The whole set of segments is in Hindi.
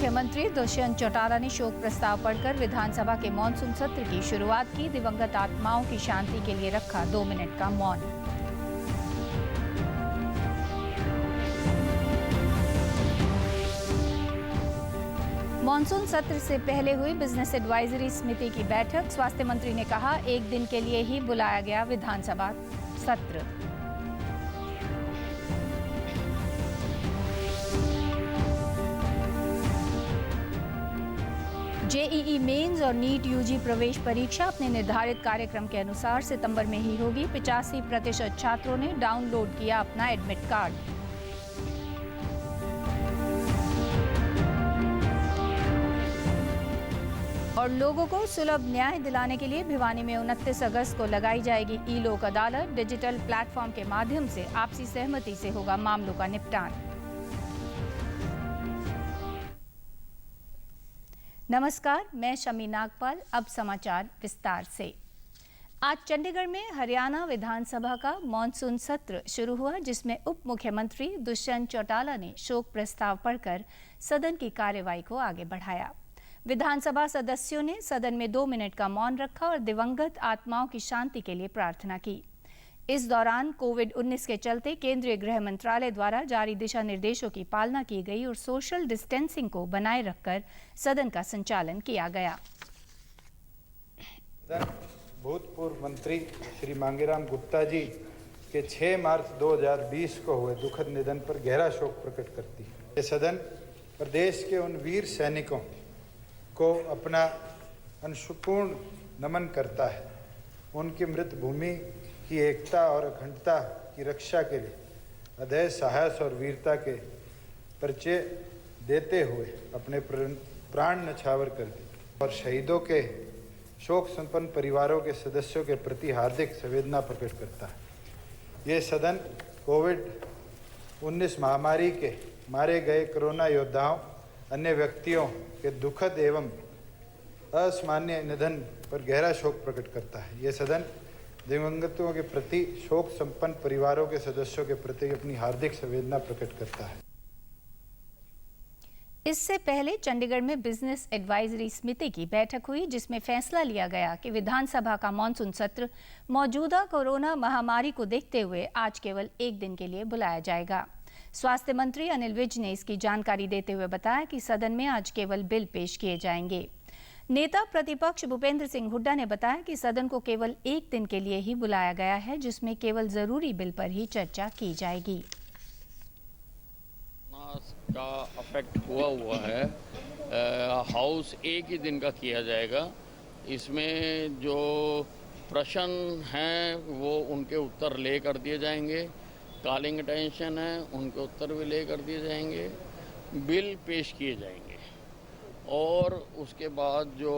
मुख्यमंत्री दुष्यंत चौटाला ने शोक प्रस्ताव पढ़कर विधानसभा के मॉनसून सत्र की शुरुआत की। दिवंगत आत्माओं की शांति के लिए रखा 2 मिनट का मौन। मॉनसून सत्र से पहले हुई बिजनेस एडवाइजरी समिति की बैठक। स्वास्थ्य मंत्री ने कहा, एक दिन के लिए ही बुलाया गया विधानसभा सत्र। जेईई मेंस और नीट यूजी प्रवेश परीक्षा अपने निर्धारित कार्यक्रम के अनुसार सितंबर में ही होगी। 85% छात्रों ने डाउनलोड किया अपना एडमिट कार्ड। और लोगों को सुलभ न्याय दिलाने के लिए भिवानी में 29 अगस्त को लगाई जाएगी ई लोक अदालत। डिजिटल प्लेटफॉर्म के माध्यम से आपसी सहमति से होगा मामलों का निपटान। नमस्कार, मैं शमी नागपाल। अब समाचार विस्तार से। आज चंडीगढ़ में हरियाणा विधानसभा का मॉनसून सत्र शुरू हुआ, जिसमें उप मुख्यमंत्री दुष्यंत चौटाला ने शोक प्रस्ताव पढ़कर सदन की कार्यवाही को आगे बढ़ाया। विधानसभा सदस्यों ने सदन में 2 मिनट का मौन रखा और दिवंगत आत्माओं की शांति के लिए प्रार्थना की। इस दौरान कोविड-19 के चलते केंद्रीय गृह मंत्रालय द्वारा जारी दिशा निर्देशों की पालना की गई और सोशल डिस्टेंसिंग को बनाए रखकर सदन का संचालन किया गया। भूतपूर्व मंत्री श्री मांगेराम गुप्ता जी के 6 मार्च 2020 को हुए दुखद निधन पर गहरा शोक प्रकट करती है। ये सदन प्रदेश के उन वीर सैनिकों को अपना अंशुपूर्ण नमन करता है। उनकी मृत भूमि की एकता और अखंडता की रक्षा के लिए अधेय साहस और वीरता के परिचय देते हुए अपने प्राण न्यौछावर कर दिए और शहीदों के शोक संपन्न परिवारों के सदस्यों के प्रति हार्दिक संवेदना प्रकट करता है। ये सदन कोविड-19 महामारी के मारे गए कोरोना योद्धाओं, अन्य व्यक्तियों के दुखद एवं असामान्य निधन पर गहरा शोक प्रकट करता है। ये सदन दिवंगतों के प्रति शोक संपन्न परिवारों के सदस्यों के प्रति अपनी हार्दिक संवेदना प्रकट करता है। इससे पहले चंडीगढ़ में बिजनेस एडवाइजरी समिति की बैठक हुई, जिसमें फैसला लिया गया कि विधानसभा का मॉनसून सत्र मौजूदा कोरोना महामारी को देखते हुए आज केवल 1 दिन के लिए बुलाया जाएगा। स्वास्थ्य मंत्री अनिल विज ने इसकी जानकारी देते हुए बताया कि सदन में आज केवल बिल पेश किए जाएंगे। नेता प्रतिपक्ष भूपेंद्र सिंह हुड्डा ने बताया कि सदन को केवल 1 दिन के लिए ही बुलाया गया है, जिसमें केवल जरूरी बिल पर ही चर्चा की जाएगी। का अफेक्ट हुआ है, हाउस 1 ही दिन का किया जाएगा। इसमें जो प्रश्न हैं वो उनके उत्तर ले कर दिए जाएंगे, कॉलिंग अटेंशन है उनके उत्तर भी ले कर दिए जाएंगे, बिल पेश किए जाएंगे और उसके बाद जो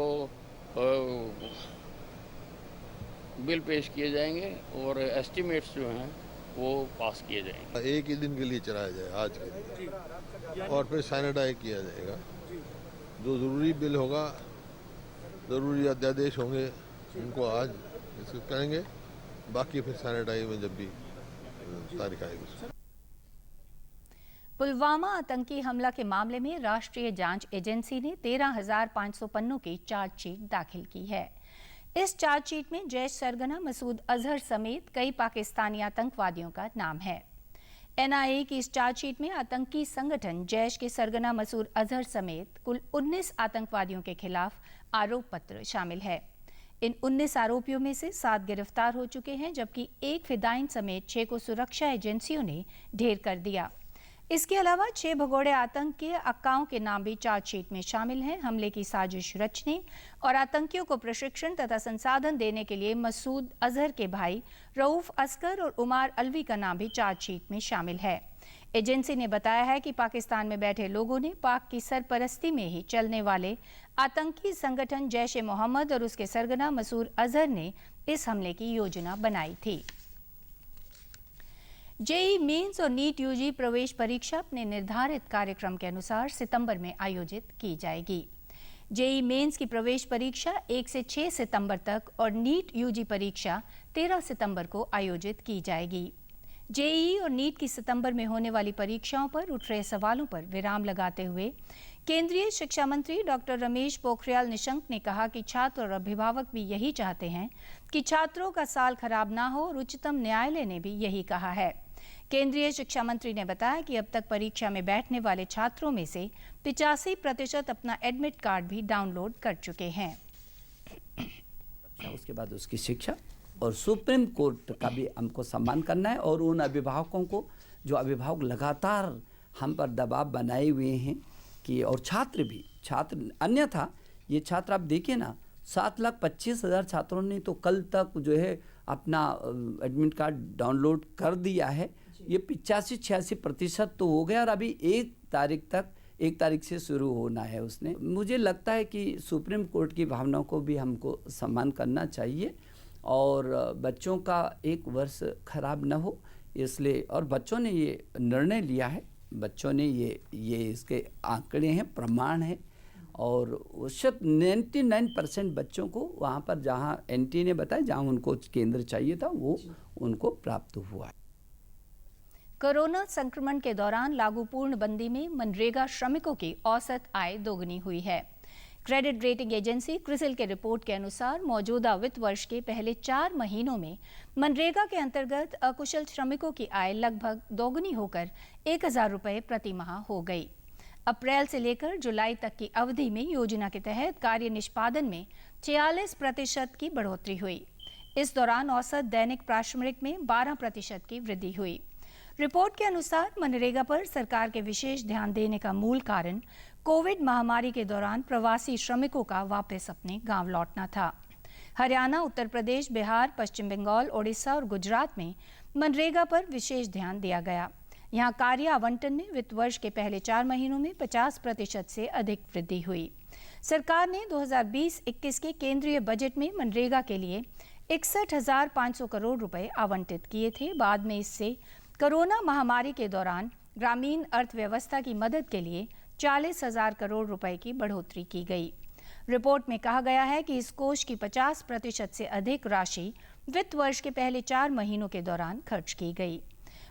बिल पेश किए जाएंगे और एस्टिमेट्स जो हैं वो पास किए जाएंगे। 1 ही दिन के लिए चलाया जाए आज के दिन, और फिर सैनिटाइज किया जाएगा। जो ज़रूरी बिल होगा, ज़रूरी अध्यादेश होंगे, उनको आज इसको करेंगे, बाकी फिर सैनिटाइज में जब भी तारीख आएगी। पुलवामा आतंकी हमला के मामले में राष्ट्रीय जांच एजेंसी ने 13,500 पन्नों की चार्जशीट दाखिल की है। इस चार्जशीट में जैश सरगना मसूद अजहर समेत कई पाकिस्तानी आतंकवादियों का नाम है। एनआईए की इस चार्जशीट में आतंकी संगठन जैश के सरगना मसूद अजहर समेत कुल 19 आतंकवादियों के खिलाफ आरोप पत्र शामिल है। इन 19 आरोपियों में से 7 गिरफ्तार हो चुके हैं, जबकि 1 फिदायीन समेत 6 को सुरक्षा एजेंसियों ने ढेर कर दिया। इसके अलावा 6 भगोड़े आतंक के अक्काओं के नाम भी चार्जशीट में शामिल हैं। हमले की साजिश रचने और आतंकियों को प्रशिक्षण तथा संसाधन देने के लिए मसूद अजहर के भाई रऊफ अस्कर और उमार अलवी का नाम भी चार्जशीट में शामिल है। एजेंसी ने बताया है कि पाकिस्तान में बैठे लोगों ने पाक की सरपरस्ती में ही चलने वाले आतंकी संगठन जैश-ए-मोहम्मद और उसके सरगना मसूद अजहर ने इस हमले की योजना बनाई थी। जेईई मेंस और नीट यूजी प्रवेश परीक्षा अपने निर्धारित कार्यक्रम के अनुसार सितंबर में आयोजित की जाएगी। जेईई मेंस की प्रवेश परीक्षा 1 से 6 सितंबर तक और नीट यूजी परीक्षा 13 सितंबर को आयोजित की जाएगी। जेईई और नीट की सितंबर में होने वाली परीक्षाओं पर उठ रहे सवालों पर विराम लगाते हुए केंद्रीय शिक्षा मंत्री डॉक्टर रमेश पोखरियाल निशंक ने कहा कि छात्र और अभिभावक भी यही चाहते हैं कि छात्रों का साल खराब ना हो और उच्चतम न्यायालय ने भी यही कहा है। केंद्रीय शिक्षा मंत्री ने बताया कि अब तक परीक्षा में बैठने वाले छात्रों में से 85% अपना एडमिट कार्ड भी डाउनलोड कर चुके हैं। उसके बाद उसकी शिक्षा और सुप्रीम कोर्ट का भी हमको सम्मान करना है और उन अभिभावकों को जो अभिभावक लगातार हम पर दबाव बनाए हुए हैं कि और छात्र अन्यथा ये छात्र आप देखिए ना 7,25,000 छात्रों ने तो कल तक जो है अपना एडमिट कार्ड डाउनलोड कर दिया है। ये 85-86% तो हो गया और अभी 1 तारीख से शुरू होना है उसने। मुझे लगता है कि सुप्रीम कोर्ट की भावनाओं को भी हमको सम्मान करना चाहिए और बच्चों का 1 वर्ष खराब न हो इसलिए, और बच्चों ने ये निर्णय लिया है, बच्चों ने ये इसके आंकड़े हैं, प्रमाण है और 99% बच्चों को वहाँ पर जहाँ एनटी ने बताया जहाँ उनको केंद्र चाहिए था वो उनको प्राप्त हुआ है। कोरोना संक्रमण के दौरान लागू पूर्णबंदी में मनरेगा श्रमिकों की औसत आय दोगुनी हुई है। क्रेडिट रेटिंग एजेंसी क्रिसिल के रिपोर्ट के अनुसार मौजूदा वित्त वर्ष के पहले 4 महीनों में मनरेगा के अंतर्गत अकुशल श्रमिकों की आय लगभग दोगुनी होकर 1,000 रुपये प्रति माह हो गई। अप्रैल से लेकर जुलाई तक की अवधि में योजना के तहत कार्य निष्पादन में 46% की बढ़ोतरी हुई। इस दौरान औसत दैनिक पारिश्रमिक में 12% की वृद्धि हुई। रिपोर्ट के अनुसार मनरेगा पर सरकार के विशेष ध्यान देने का मूल कारण कोविड महामारी के दौरान प्रवासी श्रमिकों का वापस अपने गांव लौटना था। हरियाणा, उत्तर प्रदेश, बिहार, पश्चिम बंगाल, ओडिशा और गुजरात में मनरेगा पर विशेष ध्यान दिया गया। यहाँ कार्य आवंटन में वित्त वर्ष के पहले 4 महीनों में 50% से अधिक वृद्धि हुई। सरकार ने 2020-21 के केंद्रीय बजट में मनरेगा के लिए 61,500 करोड़ रुपए आवंटित किए थे। बाद में इससे कोरोना महामारी के दौरान ग्रामीण अर्थव्यवस्था की मदद के लिए 40,000 करोड़ रुपए की बढ़ोतरी की गई। रिपोर्ट में कहा गया है कि इस कोष की 50% से अधिक राशि वित्त वर्ष के पहले 4 महीनों के दौरान खर्च की गई।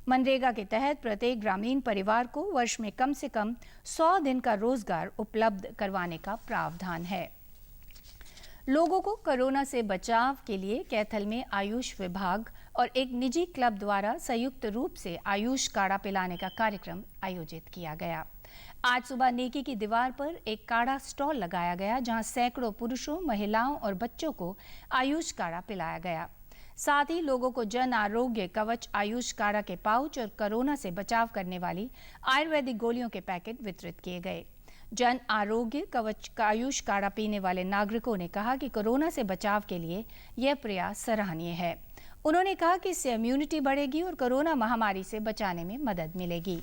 मनरेगा के तहत प्रत्येक ग्रामीण परिवार को वर्ष में कम से कम 100 दिन का रोजगार उपलब्ध करवाने का प्रावधान है। लोगों को कोरोना से बचाव के लिए कैथल में आयुष विभाग और एक निजी क्लब द्वारा संयुक्त रूप से आयुष काढ़ा पिलाने का कार्यक्रम आयोजित किया गया। आज सुबह नेकी की दीवार पर एक काढ़ा स्टॉल लगाया गया, जहां सैकड़ों पुरुषों, महिलाओं और बच्चों को आयुष काढ़ा पिलाया गया। साथ ही लोगों को जन आरोग्य कवच आयुष काढ़ा के पाउच और कोरोना से बचाव करने वाली आयुर्वेदिक गोलियों के पैकेट वितरित किए गए। जन आरोग्य कवच का आयुष काढ़ा पीने वाले नागरिकों ने कहा कि कोरोना से बचाव के लिए यह प्रयास सराहनीय है। उन्होंने कहा कि इससे इम्यूनिटी बढ़ेगी और कोरोना महामारी से बचाने में मदद मिलेगी।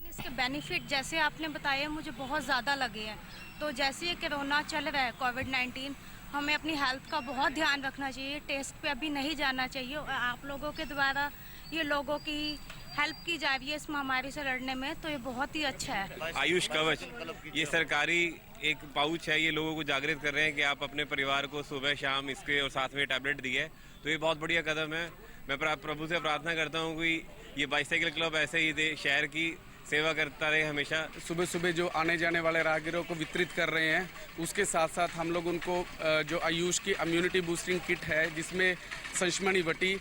इसके बेनिफिट जैसे आपने बताया मुझे बहुत ज़्यादा लगे हैं। तो जैसे ये कोरोना चल रहा है कोविड-19, हमें अपनी हेल्थ का बहुत ध्यान रखना चाहिए। टेस्ट पे अभी नहीं जाना चाहिए। आप लोगों के द्वारा ये लोगों की हेल्प की जा रही है इस महामारी से लड़ने में, तो ये बहुत ही अच्छा है। आयुष कवच ये सरकारी एक पाउच है, ये लोगों को जागृत कर रहे हैं कि आप अपने परिवार को सुबह शाम इसके और साथ में टैबलेट दिए है, तो ये बहुत बढ़िया कदम है। मैं प्रभु से प्रार्थना करता हूँ कि ये बाइसाइकिल क्लब ऐसे ही दे, शहर की सेवा करता रहे हमेशा। सुबह सुबह जो आने जाने वाले राहगीरों को वितरित कर रहे हैं, उसके साथ साथ हम लोग उनको जो आयुष की इम्यूनिटी बूस्टिंग किट है जिसमें संशमणी वटी,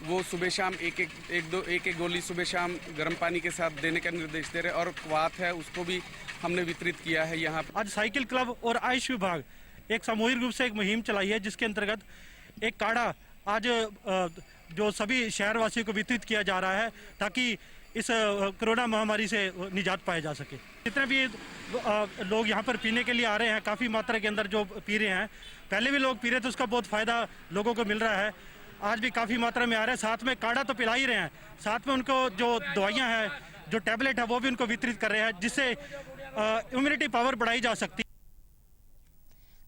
वो सुबह शाम एक गोली सुबह शाम गर्म पानी के साथ देने का निर्देश दे रहे हैं। और क्वाथ है उसको भी हमने वितरित किया है। यहाँ आज साइकिल क्लब और आयुष विभाग एक सामूहिक रूप से एक मुहिम चलाई है, जिसके अंतर्गत एक काढ़ा आज जो सभी शहरवासियों को वितरित किया जा रहा है ताकि इस कोरोना महामारी से निजात पाया जा सके। जितने भी लोग यहाँ पर पीने के लिए आ रहे हैं, काफ़ी मात्रा के अंदर जो पी रहे हैं, पहले भी लोग पी रहे थे, उसका बहुत फ़ायदा लोगों को मिल रहा है। आज भी काफ़ी मात्रा में आ रहे हैं। साथ में काढ़ा तो पिला ही रहे हैं, साथ में उनको जो दवाइयाँ हैं, जो टैबलेट है, वो भी उनको वितरित कर रहे हैं, जिससे इम्यूनिटी पावर बढ़ाई जा सकती है।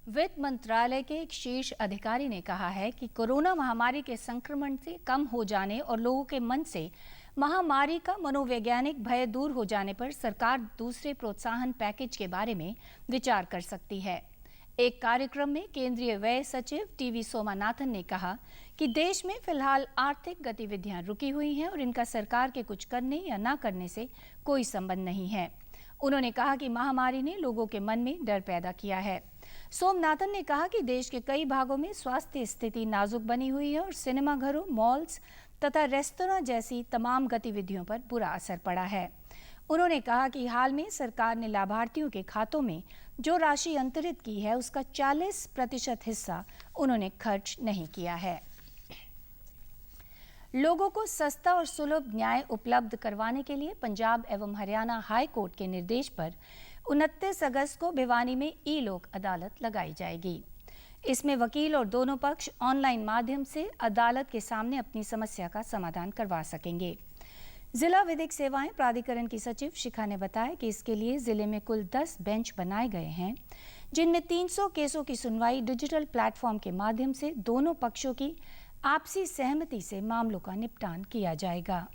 वित्त मंत्रालय के एक शीर्ष अधिकारी ने कहा है कि कोरोना महामारी के संक्रमण से कम हो जाने और लोगों के मन से महामारी का मनोवैज्ञानिक भय दूर हो जाने पर सरकार दूसरे प्रोत्साहन पैकेज के बारे में विचार कर सकती है। एक कार्यक्रम में केंद्रीय व्यय सचिव टीवी सोमानाथन ने कहा कि देश में फिलहाल आर्थिक गतिविधियां रुकी हुई हैं और इनका सरकार के कुछ करने या ना करने से कोई संबंध नहीं है। उन्होंने कहा कि महामारी ने लोगों के मन में डर पैदा किया है। सोमनाथन ने कहा कि देश के कई भागों में स्वास्थ्य स्थिति नाजुक बनी हुई है और सिनेमाघरों, मॉल्स तथा रेस्तोरां जैसी तमाम गतिविधियों पर बुरा असर पड़ा है। उन्होंने कहा कि हाल में सरकार ने लाभार्थियों के खातों में जो राशि अंतरित की है उसका 40% हिस्सा उन्होंने खर्च नहीं किया है। लोगों को सस्ता और सुलभ न्याय उपलब्ध करवाने के लिए पंजाब एवं हरियाणा हाई कोर्ट के निर्देश पर 29 अगस्त को भिवानी में ई लोक अदालत लगाई जाएगी। इसमें वकील और दोनों पक्ष ऑनलाइन माध्यम से अदालत के सामने अपनी समस्या का समाधान करवा सकेंगे। जिला विधिक सेवाएं प्राधिकरण की सचिव शिखा ने बताया कि इसके लिए जिले में कुल 10 बेंच बनाए गए हैं, जिनमें 300 केसों की सुनवाई डिजिटल प्लेटफॉर्म के माध्यम से दोनों पक्षों की आपसी सहमति से मामलों का निपटान किया जाएगा।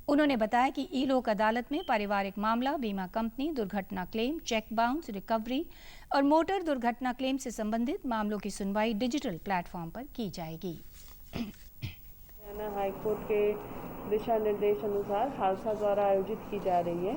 उन्होंने बताया कि ई लोक अदालत में पारिवारिक मामला, बीमा कंपनी, दुर्घटना क्लेम, चेक बाउंस, रिकवरी और मोटर दुर्घटना क्लेम से संबंधित मामलों की सुनवाई डिजिटल प्लेटफॉर्म पर की जाएगी। हरियाणा हाईकोर्ट के दिशा निर्देश अनुसार खालसा द्वारा आयोजित की जा रही है।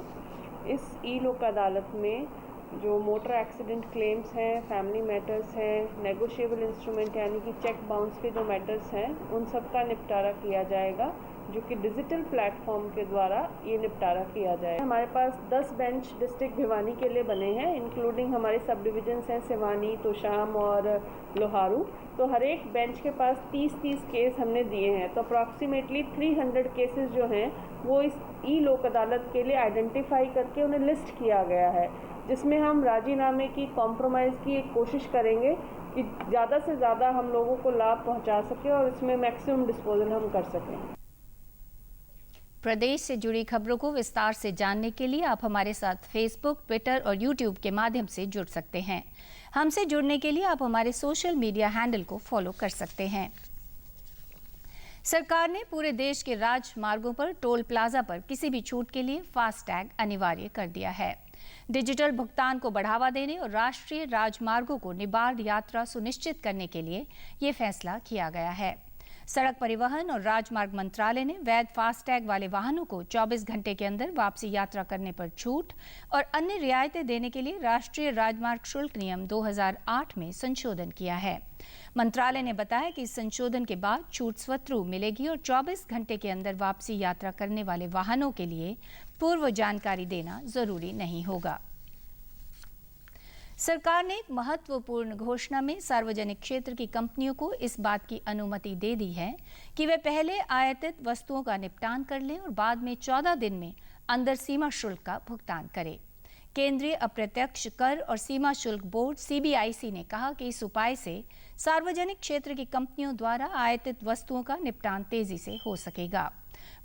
इस ई लोक अदालत में जो मोटर एक्सीडेंट क्लेम्स हैं, फैमिली मैटर्स हैं, नेगोशिएबल इंस्ट्रूमेंट यानी कि चेक बाउंस के जो मैटर्स हैं, उन सब का निपटारा किया जाएगा, जो कि डिजिटल प्लेटफॉर्म के द्वारा ये निपटारा किया जाएगा। हमारे पास 10 बेंच डिस्ट्रिक्ट भिवानी के लिए बने हैं, इंक्लूडिंग हमारे सब डिविजन्स हैं सिवानी, तोशाम और लोहारू। तो हर एक बेंच के पास 30-30 केस हमने दिए हैं। तो अप्रॉक्सीमेटली 300 केसेस जो हैं वो इस ई लोक अदालत के लिए आइडेंटिफाई करके उन्हें लिस्ट किया गया है, जिसमें हम राजीनामे की, कॉम्प्रोमाइज़ की एक कोशिश करेंगे कि ज़्यादा से ज़्यादा हम लोगों को लाभ पहुंचा सकें और इसमें मैक्सिमम डिस्पोजल हम कर सकें। प्रदेश से जुड़ी खबरों को विस्तार से जानने के लिए आप हमारे साथ फेसबुक, ट्विटर और यूट्यूब के माध्यम से जुड़ सकते हैं। हमसे जुड़ने के लिए आप हमारे सोशल मीडिया हैंडल को फॉलो कर सकते हैं। सरकार ने पूरे देश के राजमार्गों पर टोल प्लाजा पर किसी भी छूट के लिए फास्टैग अनिवार्य कर दिया है। डिजिटल भुगतान को बढ़ावा देने और राष्ट्रीय राजमार्गों को निर्बाध यात्रा सुनिश्चित करने के लिए ये फैसला किया गया है। सड़क परिवहन और राजमार्ग मंत्रालय ने वैध फास्टैग वाले वाहनों को 24 घंटे के अंदर वापसी यात्रा करने पर छूट और अन्य रियायतें देने के लिए राष्ट्रीय राजमार्ग शुल्क नियम 2008 में संशोधन किया है। मंत्रालय ने बताया कि इस संशोधन के बाद छूट स्वतः मिलेगी और 24 घंटे के अंदर वापसी यात्रा करने वाले वाहनों के लिए पूर्व जानकारी देना जरूरी नहीं होगा। सरकार ने एक महत्वपूर्ण घोषणा में सार्वजनिक क्षेत्र की कंपनियों को इस बात की अनुमति दे दी है कि वे पहले आयातित वस्तुओं का निपटान कर लें और बाद में 14 दिन में अंदर सीमा शुल्क का भुगतान करें। केंद्रीय अप्रत्यक्ष कर और सीमा शुल्क बोर्ड CBIC ने कहा कि इस उपाय से सार्वजनिक क्षेत्र की कंपनियों द्वारा आयातित वस्तुओं का निपटान तेजी से हो सकेगा।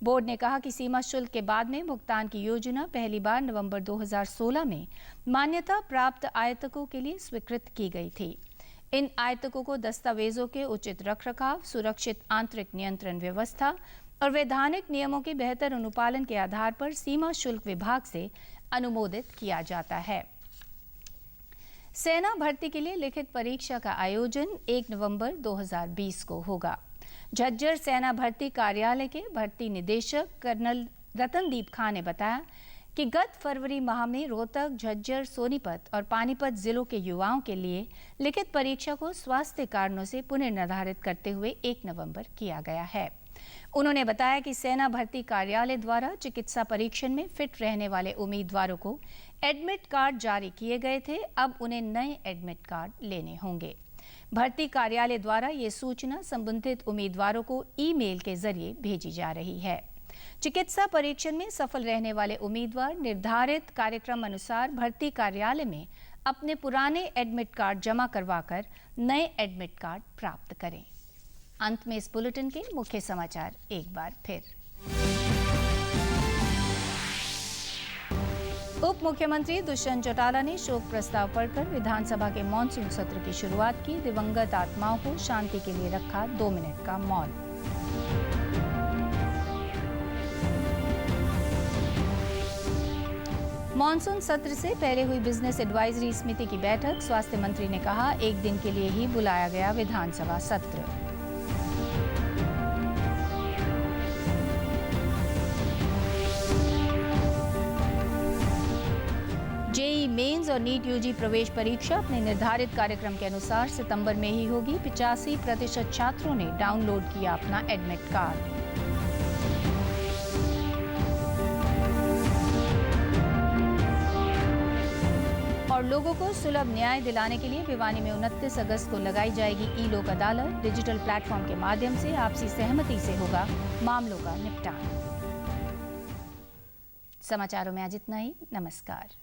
बोर्ड ने कहा कि सीमा शुल्क के बाद में भुगतान की योजना पहली बार नवंबर 2016 में मान्यता प्राप्त आयातकों के लिए स्वीकृत की गई थी। इन आयातकों को दस्तावेजों के उचित रखरखाव, सुरक्षित आंतरिक नियंत्रण व्यवस्था और वैधानिक नियमों के बेहतर अनुपालन के आधार पर सीमा शुल्क विभाग से अनुमोदित किया जाता है। सेना भर्ती के लिए लिखित परीक्षा का आयोजन 1 नवंबर 2020 को होगा। झज्जर सेना भर्ती कार्यालय के भर्ती निदेशक कर्नल रतनदीप खान ने बताया कि गत फरवरी माह में रोहतक, झज्जर, सोनीपत और पानीपत जिलों के युवाओं के लिए लिखित परीक्षा को स्वास्थ्य कारणों से पुनर्निर्धारित करते हुए 1 नवंबर किया गया है। उन्होंने बताया कि सेना भर्ती कार्यालय द्वारा चिकित्सा परीक्षण में फिट रहने वाले उम्मीदवारों को एडमिट कार्ड जारी किए गए थे। अब उन्हें नए एडमिट कार्ड लेने होंगे। भर्ती कार्यालय द्वारा ये सूचना संबंधित उम्मीदवारों को ईमेल के जरिए भेजी जा रही है। चिकित्सा परीक्षण में सफल रहने वाले उम्मीदवार निर्धारित कार्यक्रम अनुसार भर्ती कार्यालय में अपने पुराने एडमिट कार्ड जमा करवाकर नए एडमिट कार्ड प्राप्त करें। अंत में इस बुलेटिन के मुख्य समाचार एक बार फिर। उप मुख्यमंत्री दुष्यंत चौटाला ने शोक प्रस्ताव पढ़कर विधानसभा के मॉनसून सत्र की शुरुआत की। दिवंगत आत्माओं को शांति के लिए रखा 2 मिनट का मौन। मॉनसून सत्र से पहले हुई बिजनेस एडवाइजरी समिति की बैठक। स्वास्थ्य मंत्री ने कहा, एक दिन के लिए ही बुलाया गया विधानसभा सत्र। जेईई मेंस और नीट यूजी प्रवेश परीक्षा अपने निर्धारित कार्यक्रम के अनुसार सितंबर में ही होगी। 85% छात्रों ने डाउनलोड किया अपना एडमिट कार्ड। और लोगों को सुलभ न्याय दिलाने के लिए भिवानी में 29 अगस्त को लगाई जाएगी ई लोक अदालत। डिजिटल प्लेटफॉर्म के माध्यम से आपसी सहमति से होगा मामलों का निपटान। समाचारों में आज इतना ही। नमस्कार।